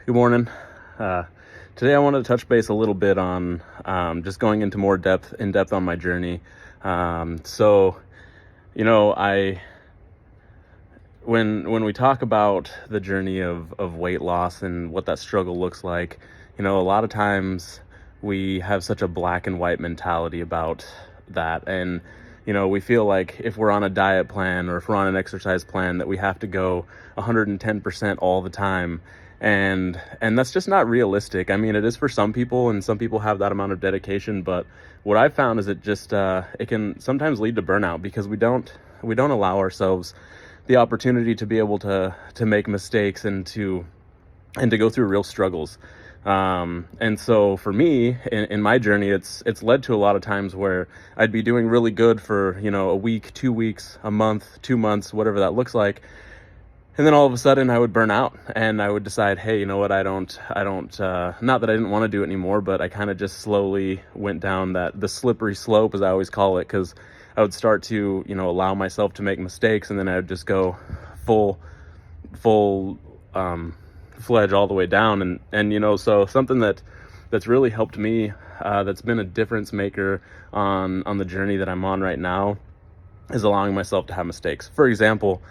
Good morning. Uh, Today I wanted to touch base a little bit on just going into more in depth on my journey. So, I when we talk about the journey of weight loss and what that struggle looks like, a lot of times we have such a black and white mentality about that, and we feel like if we're on a diet plan or if we're on an exercise plan that we have to go 110% all the time, and that's just not realistic. I mean, it is for some people, and some people have that amount of dedication, but what I've found is it can sometimes lead to burnout because we don't allow ourselves the opportunity to be able to make mistakes and to go through real struggles. And so for me, in my journey, it's led to a lot of times where I'd be doing really good for, a week, 2 weeks, a month, 2 months, whatever that looks like. And then all of a sudden I would burn out and I would decide, hey, you know what? Not that I didn't want to do it anymore, but I kind of just slowly went down the slippery slope, as I always call it, because I would start to, allow myself to make mistakes, and then I would just go full fledge all the way down. So something that's really helped me, that's been a difference maker on the journey that I'm on right now, is allowing myself to have mistakes. For example,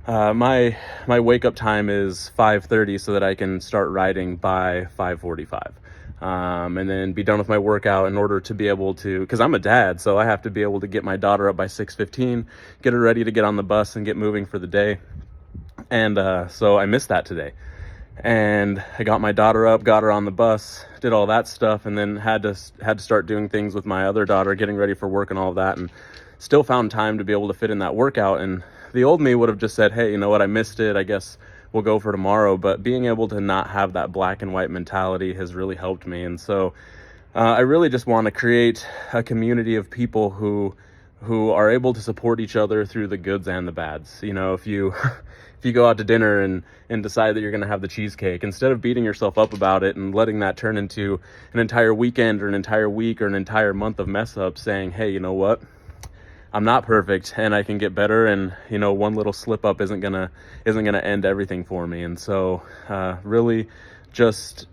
my wake up time is 5:30 so that I can start riding by 5:45. And then be done with my workout in order to be able to, because I'm a dad, so I have to be able to get my daughter up by 6:15, get her ready to get on the bus and get moving for the day. And so I missed that today. And I got my daughter up, got her on the bus, did all that stuff, and then had to start doing things with my other daughter, getting ready for work and all of that, and still found time to be able to fit in that workout. And the old me would have just said, hey, you know what, I missed it, I guess we'll go for tomorrow. But being able to not have that black and white mentality has really helped me. And so I really just want to create a community of people who are able to support each other through the goods and the bads. If you if you go out to dinner and decide that you're going to have the cheesecake, instead of beating yourself up about it and letting that turn into an entire weekend or an entire week or an entire month of mess up, saying, hey, you know what, I'm not perfect and I can get better, and one little slip up isn't gonna end everything for me. And so really just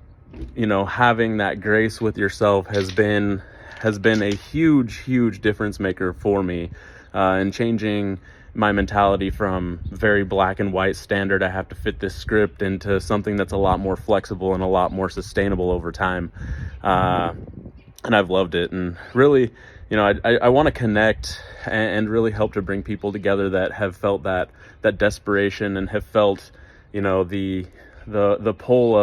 having that grace with yourself has been a huge difference maker for me, in changing my mentality from very black and white standard, I have to fit this script, into something that's a lot more flexible and a lot more sustainable over time. And I've loved it. And really, I want to connect and really help to bring people together that have felt that desperation and have felt, the pull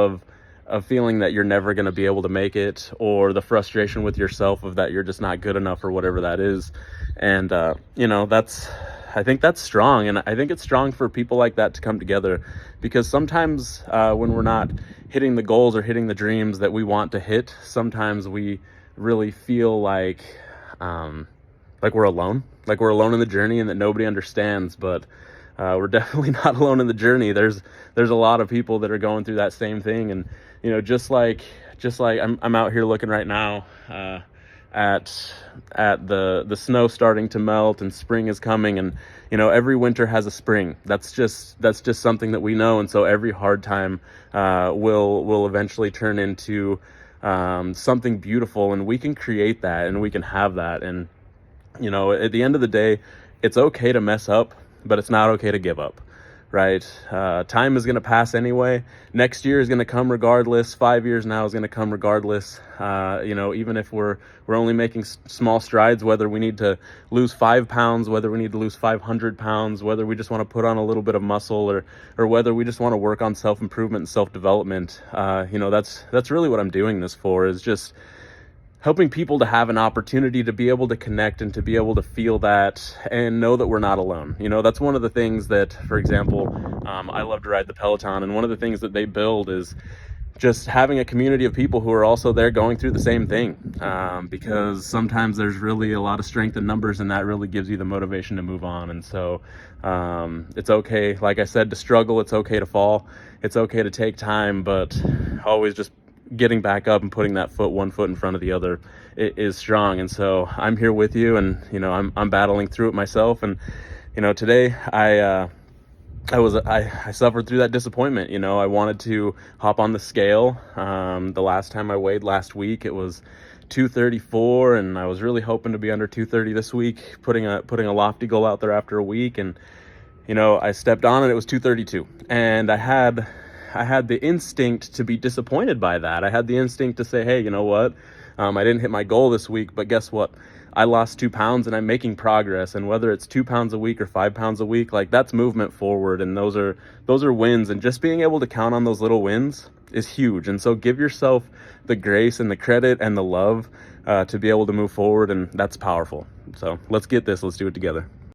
of feeling that you're never going to be able to make it, or the frustration with yourself of that you're just not good enough, or whatever that is. And, I think that's strong. And I think it's strong for people like that to come together, because sometimes when we're not hitting the goals or hitting the dreams that we want to hit, sometimes we really feel like we're alone, in the journey, and that nobody understands. But we're definitely not alone in the journey. There's a lot of people that are going through that same thing. And just like I'm out here looking right now at the snow starting to melt, and spring is coming, and every winter has a spring. That's just something that we know. And so every hard time will eventually turn into something beautiful, and we can create that, and we can have that. And at the end of the day, it's okay to mess up, but it's not okay to give up, right? Time is going to pass anyway. Next year is going to come regardless. 5 years now is going to come regardless. Even if we're only making small strides, whether we need to lose 5 pounds, whether we need to lose 500 pounds, whether we just want to put on a little bit of muscle, or whether we just want to work on self-improvement and self-development. That's really what I'm doing this for, is just helping people to have an opportunity to be able to connect and to be able to feel that and know that we're not alone. That's one of the things that, for example, I love to ride the Peloton, and one of the things that they build is just having a community of people who are also there going through the same thing, because sometimes there's really a lot of strength in numbers, and that really gives you the motivation to move on. And so it's okay, like I said, to struggle. It's okay to fall. It's okay to take time, but always just getting back up and putting that one foot in front of the other is strong. And so I'm here with you, and I'm battling through it myself. And today I suffered through that disappointment. You know, I wanted to hop on the scale. The last time I weighed last week, it was 234, and I was really hoping to be under 230 this week, putting a lofty goal out there after a week. And you know, I stepped on and it was 232, and I had the instinct to be disappointed by that. I had the instinct to say, hey, you know what? I didn't hit my goal this week, but guess what? I lost 2 pounds and I'm making progress. And whether it's 2 pounds a week or 5 pounds a week, like, that's movement forward. And those are wins. And just being able to count on those little wins is huge. And so give yourself the grace and the credit and the love to be able to move forward. And that's powerful. So let's get this. Let's do it together.